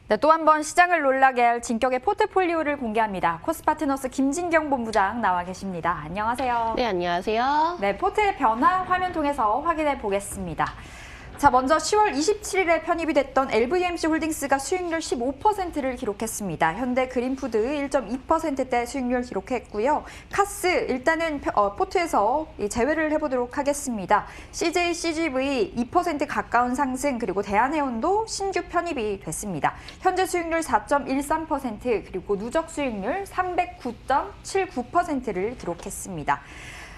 네, 또 한 번 시장을 놀라게 할 진격의 포트폴리오를 공개합니다. 코스파트너스 김진경 본부장 나와 계십니다. 안녕하세요. 네, 안녕하세요. 네, 포트의 변화 화면 통해서 확인해 보겠습니다. 자, 먼저 10월 27일에 편입이 됐던 LVMC 홀딩스가 수익률 15%를 기록했습니다. 현대 그린푸드 1.2%대 수익률 기록했고요. 카스 일단은 포트에서 제외를 해보도록 하겠습니다. CJ, CGV 2% 가까운 상승, 그리고 대한해운도 신규 편입이 됐습니다. 현재 수익률 4.13%, 그리고 누적 수익률 309.79%를 기록했습니다.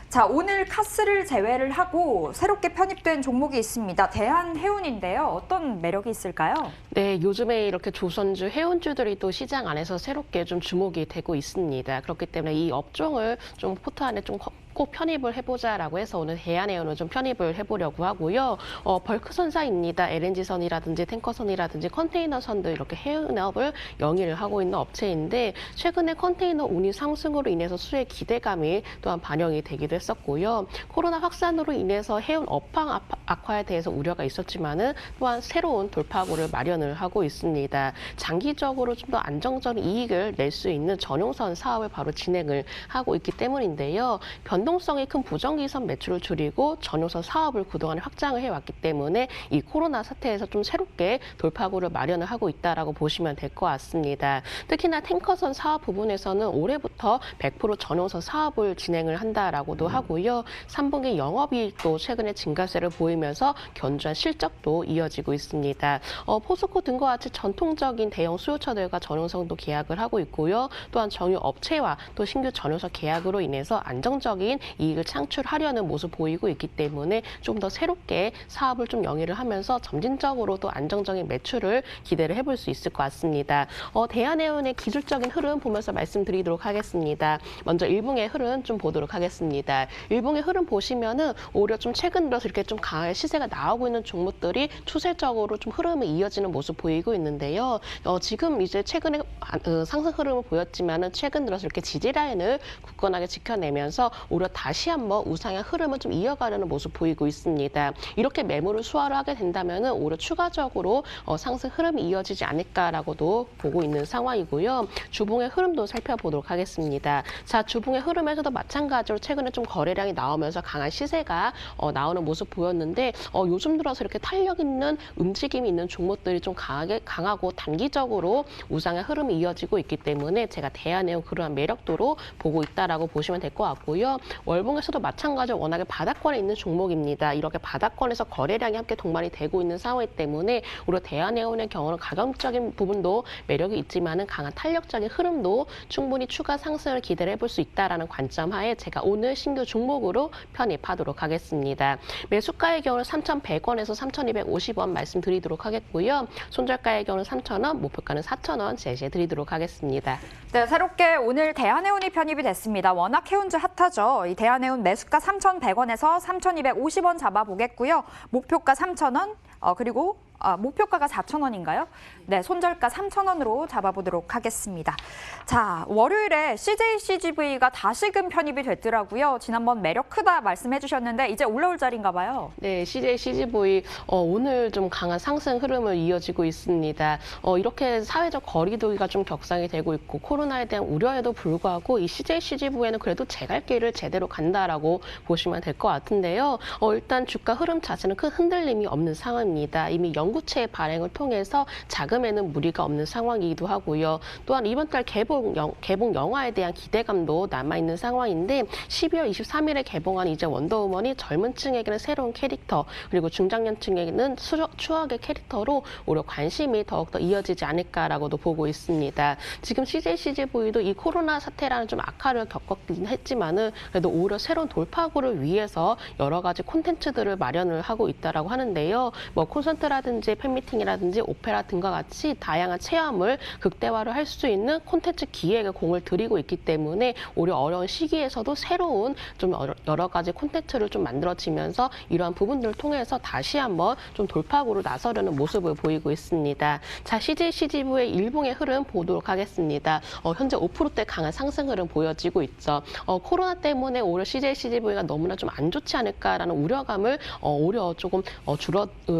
자, 오늘 카스를 제외를 하고 새롭게 편입된 종목이 있습니다. 대한해운인데요. 어떤 매력이 있을까요? 네, 요즘에 이렇게 조선주, 해운주들이 또 시장 안에서 새롭게 좀 주목이 되고 있습니다. 그렇기 때문에 이 업종을 좀 포트 안에 좀 꼭 편입을 해보자라고 해서 오늘 대한해운을 좀 편입을 해보려고 하고요. 벌크선사입니다. LNG선이라든지 탱커선이라든지 컨테이너선도 이렇게 해운업을 영위를 하고 있는 업체인데 최근에 컨테이너 운임 상승으로 인해서 수혜 기대감이 또한 반영이 되기도 했었고요. 코로나 확산으로 인해서 해운 업황 악화에 대해서 우려가 있었지만은 또한 새로운 돌파구를 마련을 하고 있습니다. 장기적으로 좀 더 안정적인 이익을 낼 수 있는 전용선 사업을 바로 진행을 하고 있기 때문인데요. 변동성이 큰 부정기선 매출을 줄이고 전용선 사업을 그동안 확장을 해왔기 때문에 이 코로나 사태에서 좀 새롭게 돌파구를 마련을 하고 있다라고 보시면 될 것 같습니다. 특히나 탱커선 사업 부분에서는 올해부터 100% 전용선 사업을 진행을 한다라고도 하고요. 3분기 영업이익도 최근에 증가세를 보이면서 견조한 실적도 이어지고 있습니다. 포스코 등과 같이 전통적인 대형 수요처들과 전용선도 계약을 하고 있고요. 또한 정유 업체와 또 신규 전용선 계약으로 인해서 안정적인 이익을 창출하려는 모습 보이고 있기 때문에 좀 더 새롭게 사업을 좀 영위를 하면서 점진적으로도 안정적인 매출을 기대를 해볼 수 있을 것 같습니다. 대한해운의 기술적인 흐름 보면서 말씀드리도록 하겠습니다. 먼저 일봉의 흐름 좀 보도록 하겠습니다. 일봉의 흐름 보시면은 오히려 좀 최근 들어서 이렇게 좀 강한 시세가 나오고 있는 종목들이 추세적으로 좀 흐름이 이어지는 모습 보이고 있는데요. 지금 이제 최근에 상승 흐름을 보였지만은 최근 들어서 이렇게 지지 라인을 굳건하게 지켜내면서 오히려 다시 한번 우상향 흐름을 좀 이어가려는 모습 보이고 있습니다. 이렇게 매물을 수화를 하게 된다면은 오히려 추가적으로 상승 흐름이 이어지지 않을까라고도 보고 있는 상황이고요. 주봉의 흐름도 살펴보도록 하겠습니다. 자, 주봉의 흐름에서도 마찬가지로 최근에 좀 거래량이 나오면서 강한 시세가 나오는 모습 보였는데 요즘 들어서 이렇게 탄력 있는 움직임이 있는 종목들이 좀 강하고 단기적으로 우상향 흐름이 이어지고 있기 때문에 제가 대한해운 그러한 매력도로 보고 있다라고 보시면 될 것 같고요. 월봉에서도 마찬가지로 워낙에 바닥권에 있는 종목입니다. 이렇게 바닥권에서 거래량이 함께 동반이 되고 있는 상황이기 때문에 우리 대한해운의 경우는 가격적인 부분도 매력이 있지만은 강한 탄력적인 흐름도 충분히 추가 상승을 기대를 해볼 수 있다라는 관점 하에 제가 오늘 신규 종목으로 편입하도록 하겠습니다. 매수가의 경우는 3,100원에서 3,250원 말씀드리도록 하겠고요. 손절가의 경우는 3,000원, 목표가는 4,000원 제시해 드리도록 하겠습니다. 네, 새롭게 오늘 대한해운이 편입이 됐습니다. 워낙 해운주 핫하죠. 이 대한해운 매수가 3,100원에서 3,250원 잡아보겠고요. 목표가 3,000원, 그리고 목표가가 4,000원인가요? 네, 손절가 3,000원으로 잡아보도록 하겠습니다. 자, 월요일에 CJ, CGV가 다시금 편입이 됐더라고요. 지난번 매력 크다 말씀해 주셨는데 이제 올라올 자리인가 봐요. 네, CJ, CGV 오늘 좀 강한 상승 흐름을 이어지고 있습니다. 이렇게 사회적 거리두기가 좀 격상이 되고 있고 코로나에 대한 우려에도 불구하고 이 CJ, CGV에는 그래도 제 갈 길을 제대로 간다라고 보시면 될 것 같은데요. 일단 주가 흐름 자체는 큰 흔들림이 없는 상황입니다. 이미 연구체의 발행을 통해서 자금에는 무리가 없는 상황이기도 하고요. 또한 이번 달 개봉 영화에 대한 기대감도 남아있는 상황인데 12월 23일에 개봉한 이제 원더우먼이 젊은 층에게는 새로운 캐릭터 그리고 중장년층에게는 추억의 캐릭터로 오히려 관심이 더욱더 이어지지 않을까라고도 보고 있습니다. 지금 CJ, CGV도 이 코로나 사태라는 좀 악화를 겪었긴 했지만은 그래도 오히려 새로운 돌파구를 위해서 여러 가지 콘텐츠들을 마련을 하고 있다라고 하는데요. 뭐 콘서트라든지 팬미팅이라든지 오페라 등과 같이 다양한 체험을 극대화를 할 수 있는 콘텐츠 기획에 공을 들이고 있기 때문에 오히려 어려운 시기에서도 새로운 좀 여러 가지 콘텐츠를 좀 만들어지면서 이러한 부분들을 통해서 다시 한번 좀 돌파구로 나서려는 모습을 보이고 있습니다. 자, CJ, CGV의 일봉의 흐름 보도록 하겠습니다. 현재 5%대 강한 상승 흐름 보여지고 있죠. 코로나 때문에 오히려 CJ, CGV가 너무나 좀 안 좋지 않을까라는 우려감을 오히려 조금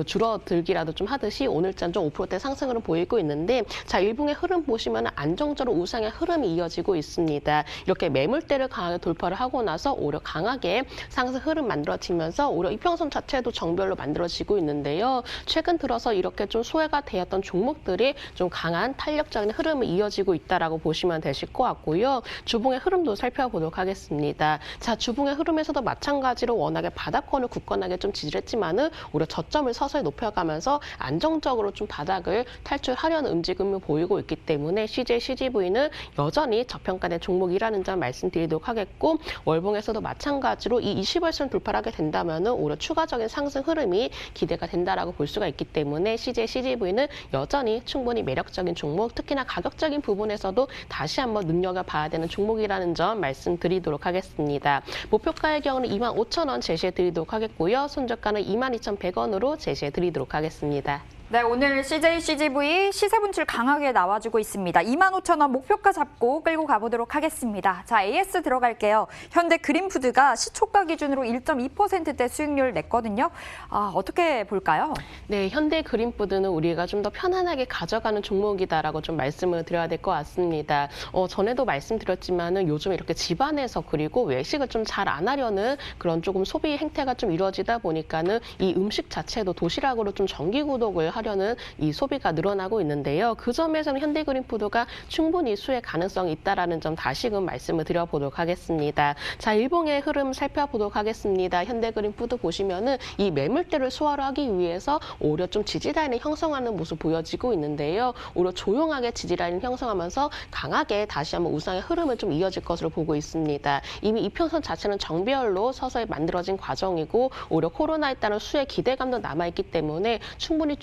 줄어들기라도 아까도 좀 하듯이 오늘장 좀 5%대 상승 흐름 보이고 있는데 자, 일봉의 흐름 보시면 안정적으로 우상의 흐름이 이어지고 있습니다. 이렇게 매물대를 강하게 돌파를 하고 나서 오히려 강하게 상승 흐름 만들어지면서 오히려 이평선 자체도 정별로 만들어지고 있는데요. 최근 들어서 이렇게 좀 소외가 되었던 종목들이 좀 강한 탄력적인 흐름이 이어지고 있다라고 보시면 되실 것 같고요. 주봉의 흐름도 살펴보도록 하겠습니다. 자, 주봉의 흐름에서도 마찬가지로 워낙에 바닥권을 굳건하게 좀 지지했지만은 오히려 저점을 서서히 높여가면서 안정적으로 좀 바닥을 탈출하려는 움직임을 보이고 있기 때문에 CJ, CGV는 여전히 저평가된 종목이라는 점 말씀드리도록 하겠고 월봉에서도 마찬가지로 이 20월선 돌파를 하게 된다면은 오히려 추가적인 상승 흐름이 기대가 된다라고 볼 수가 있기 때문에 CJ, CGV는 여전히 충분히 매력적인 종목, 특히나 가격적인 부분에서도 다시 한번 눈여겨봐야 되는 종목이라는 점 말씀드리도록 하겠습니다. 목표가의 경우는 25,000원 제시해드리도록 하겠고요. 손절가는 22,100원으로 제시해드리도록 하겠습니다. 네, 오늘 CJ, CGV 시세 분출 강하게 나와주고 있습니다. 25,000원 목표가 잡고 끌고 가보도록 하겠습니다. 자, AS 들어갈게요. 현대 그린푸드가 시초가 기준으로 1.2%대 수익률 냈거든요. 어떻게 볼까요? 네, 현대 그린푸드는 우리가 좀 더 편안하게 가져가는 종목이다라고 좀 말씀을 드려야 될 것 같습니다. 전에도 말씀드렸지만은 요즘 이렇게 집안에서 그리고 외식을 좀 잘 안 하려는 그런 조금 소비 행태가 좀 이루어지다 보니까는 이 음식 자체도 도시락으로 좀 정기 구독을 하려는 이 소비가 늘어나고 있는데요. 그 점에서는 현대 그린푸드가 충분히 수혜 가능성이 있다라는 점 다시금 말씀을 드려보도록 하겠습니다. 자, 일봉의 흐름 살펴보도록 하겠습니다. 현대 그린푸드 보시면은 이 매물대를 소화를 하기 위해서 오히려 좀 지지라인을 형성하는 모습 보여지고 있는데요. 오히려 조용하게 지지라인을 형성하면서 강하게 다시 한번 우상의 흐름을 좀 이어질 것으로 보고 있습니다. 이미 이평선 자체는 정배열로 서서히 만들어진 과정이고 오히려 코로나에 따른 수혜 기대감도 남아있기 때문에 충분히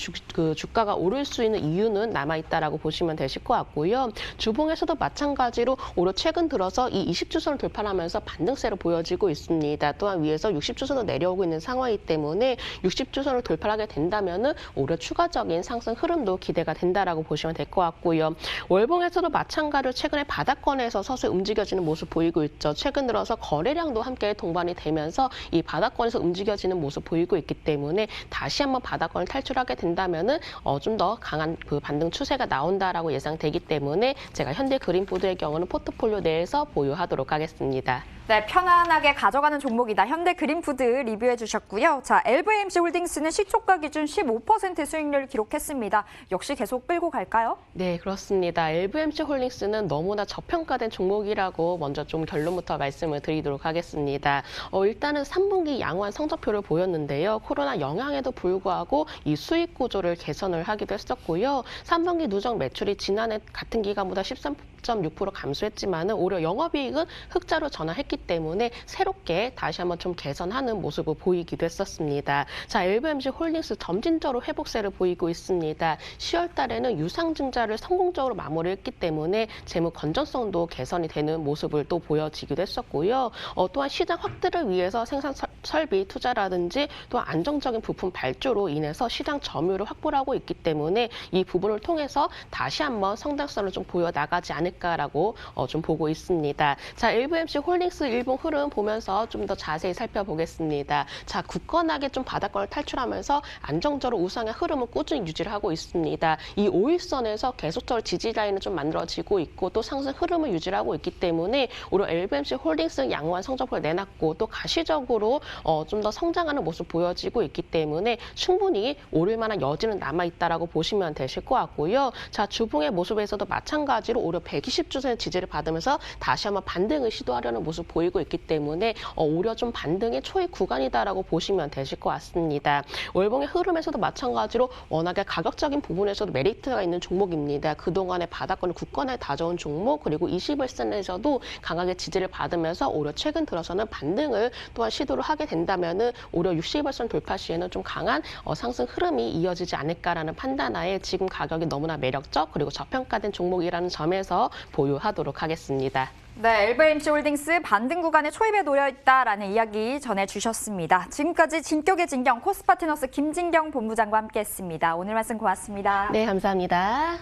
주가가 오를 수 있는 이유는 남아있다라고 보시면 되실 것 같고요. 주봉에서도 마찬가지로 오히려 최근 들어서 이 20주선을 돌파하면서 반등세로 보여지고 있습니다. 또한 위에서 60주선으로 내려오고 있는 상황이기 때문에 60주선을 돌파하게 된다면은 오히려 추가적인 상승 흐름도 기대가 된다라고 보시면 될 것 같고요. 월봉에서도 마찬가지로 최근에 바닥권에서 서서히 움직여지는 모습 보이고 있죠. 최근 들어서 거래량도 함께 동반이 되면서 이 바닥권에서 움직여지는 모습 보이고 있기 때문에 다시 한번 바닥권을 탈출하게 된다면은 좀 더 강한 그 반등 추세가 나온다라고 예상되기 때문에 제가 현대 그린푸드의 경우는 포트폴리오 내에서 보유하도록 하겠습니다. 네, 편안하게 가져가는 종목이다. 현대 그린푸드 리뷰해 주셨고요. 자, LVMC 홀딩스는 시초가 기준 15% 수익률 기록했습니다. 역시 계속 끌고 갈까요? 네, 그렇습니다. LVMC 홀딩스는 너무나 저평가된 종목이라고 먼저 좀 결론부터 말씀을 드리도록 하겠습니다. 일단은 3분기 양호한 성적표를 보였는데요. 코로나 영향에도 불구하고 이 수익 구조를 개선을 하기도 했었고요. 3분기 누적 매출이 지난해 같은 기간보다 13.6% 감소했지만은 오히려 영업이익은 흑자로 전환했기 때문에 새롭게 다시 한번 좀 개선하는 모습을 보이기도 했었습니다. 자, LVMC 홀딩스 점진적으로 회복세를 보이고 있습니다. 10월 달에는 유상증자를 성공적으로 마무리했기 때문에 재무 건전성도 개선이 되는 모습을 또 보여지기도 했었고요. 또한 시장 확대를 위해서 생산 설비 투자라든지 또 안정적인 부품 발주로 인해서 시장 점유율을 확보를 하고 있기 때문에 이 부분을 통해서 다시 한번 성장성을 좀 보여나가지 않을까라고 좀 보고 있습니다. 자, LVMC 홀딩스 일봉 흐름 보면서 좀 더 자세히 살펴보겠습니다. 자, 굳건하게 좀 바닥권을 탈출하면서 안정적으로 우상의 흐름을 꾸준히 유지를 하고 있습니다. 이 5일선에서 계속적으로 지지 라인을 좀 만들어지고 있고 또 상승 흐름을 유지를 하고 있기 때문에 오히려 LVMC 홀딩스 양호한 성적표를 내놨고 또 가시적으로 좀 더 성장하는 모습 보여지고 있기 때문에 충분히 오를 만한 여지는 남아있다라고 보시면 되실 것 같고요. 자, 주봉의 모습에서도 마찬가지로 오히려 120주선의 지지를 받으면서 다시 한번 반등을 시도하려는 모습 보이고 있기 때문에 오히려 좀 반등의 초입 구간이다라고 보시면 되실 것 같습니다. 월봉의 흐름에서도 마찬가지로 워낙에 가격적인 부분에서도 메리트가 있는 종목입니다. 그동안의 바닥권을 굳건하게 다져온 종목 그리고 21선에서도 강하게 지지를 받으면서 오히려 최근 들어서는 반등을 또한 시도를 하게 된다면은 오히려 60일선 돌파 시에는 좀 강한 상승 흐름이 이어지지 않을까라는 판단하에 지금 가격이 너무나 매력적 그리고 저평가된 종목이라는 점에서 보유하도록 하겠습니다. 네, LVMC 홀딩스 반등 구간에 초입에 놓여있다라는 이야기 전해주셨습니다. 지금까지 진격의 진경 코스파트너스 김진경 본부장과 함께했습니다. 오늘 말씀 고맙습니다. 네, 감사합니다.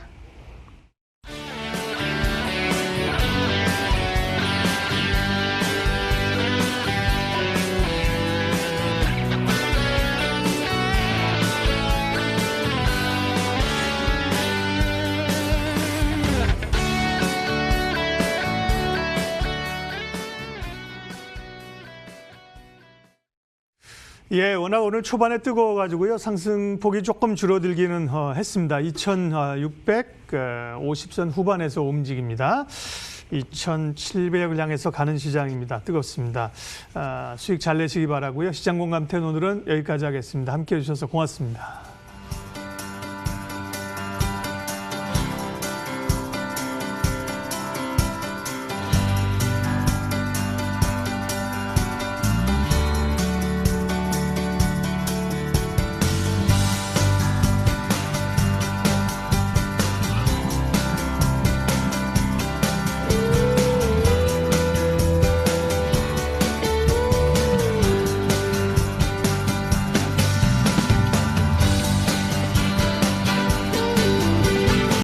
예, 워낙 오늘 초반에 뜨거워가지고요. 상승폭이 조금 줄어들기는 했습니다. 2,650선 후반에서 움직입니다. 2,700을 향해서 가는 시장입니다. 뜨겁습니다. 수익 잘 내시기 바라고요. 시장 공감태 오늘은 여기까지 하겠습니다. 함께해 주셔서 고맙습니다.